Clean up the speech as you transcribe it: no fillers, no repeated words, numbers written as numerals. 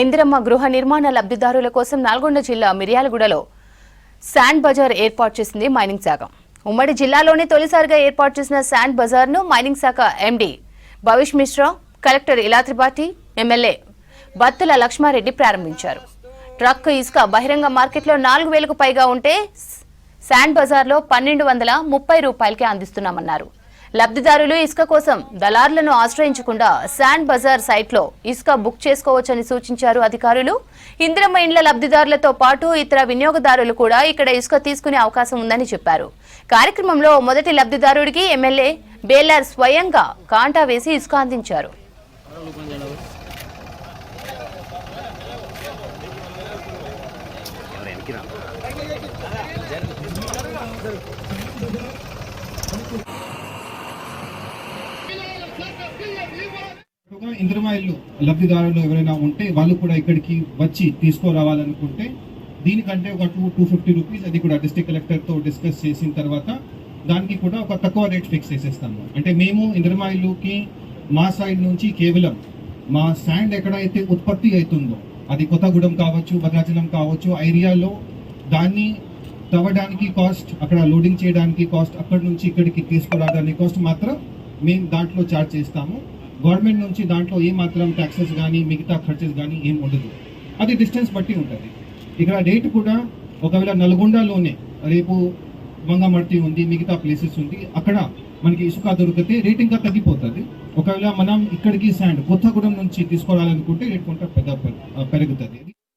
ఇందిరమ్మ గృహ నిర్మాణ లబ్ధిదారుల కోసం నల్గొండ జిల్లా మిర్యాలగూడలో శాండ్ బజార్ ఏర్పాటు చేసింది మైనింగ్ శాఖ. ఉమ్మడి జిల్లాలోనే తొలిసారిగా ఏర్పాటు చేసిన శాండ్ బజార్ను మైనింగ్ శాఖ ఎండీ భవిష్ మిశ్రా, కలెక్టర్ ఇలా త్రిపాఠి, ఎమ్మెల్యే బత్తుల లక్ష్మారెడ్డి ప్రారంభించారు. ట్రక్ ఇసుక బహిరంగ మార్కెట్లో 4,000కు పైగా ఉంటే శాండ్ బజార్లో 1,230 రూపాయలకే అందిస్తున్నామన్నారు. లబ్ధిదారులు ఇసుక కోసం దళారులను ఆశ్రయించకుండా శాండ్ బజార్ సైట్లో ఇసుక బుక్ చేసుకోవచ్చని సూచించారు అధికారులు. ఇందిరమ్మ ఇండ్ల లబ్ధిదారులతో పాటు ఇతర వినియోగదారులు కూడా ఇక్కడ ఇసుక తీసుకునే అవకాశం ఉందని చెప్పారు. కార్యక్రమంలో మొదటి లబ్ధిదారుడికి ఎమ్మెల్యే బేలార్ స్వయంగా కాంటా వేసి ఇసుక అందించారు. ఇందిరమ్మ ఇల్లు లబ్ధిదారులు ఎవరైనా ఉంటే వాళ్ళు కూడా ఇక్కడికి వచ్చి తీసుకురావాలనుకుంటే దీనికంటే ఒక 250 రూపీస్, అది కూడా డిస్ట్రిక్ట్ కలెక్టర్తో డిస్కస్ చేసిన తర్వాత దానికి కూడా ఒక తక్కువ రేట్ ఫిక్స్ చేసేస్తాము. అంటే మేము ఇందిరమ్మ ఇల్లుకి మా సైడ్ నుంచి కేవలం మా శాండ్ ఎక్కడైతే ఉత్పత్తి అవుతుందో, అది కొత్తగూడెం కావచ్చు, భద్రాచలం కావచ్చు, ఏరియాలో దాన్ని తవ్వడానికి కాస్ట్, అక్కడ లోడింగ్ చేయడానికి కాస్ట్, అక్కడ నుంచి ఇక్కడికి తీసుకురావడానికి కాస్ట్ మాత్రం మేము దాంట్లో ఛార్జ్ చేస్తాము. గవర్నమెంట్ నుంచి దాంట్లో ఏ మాత్రం ట్యాక్సెస్ కానీ మిగతా ఖర్చెస్ కానీ ఏం ఉండదు. అది డిస్టెన్స్ బట్టి ఉంటుంది. ఇక్కడ రేటు కూడా ఒకవేళ నల్గొండలోనే రేపు వంగమర్తి ఉంది, మిగతా ప్లేసెస్ ఉంది, అక్కడ మనకి ఇసుక దొరికితే రేట్ ఇంకా తగ్గిపోతుంది. ఒకవేళ మనం ఇక్కడికి శాండ్ కొత్తగూడెం నుంచి తీసుకోవాలనుకుంటే రేట్ కొంత పెరుగుతుంది.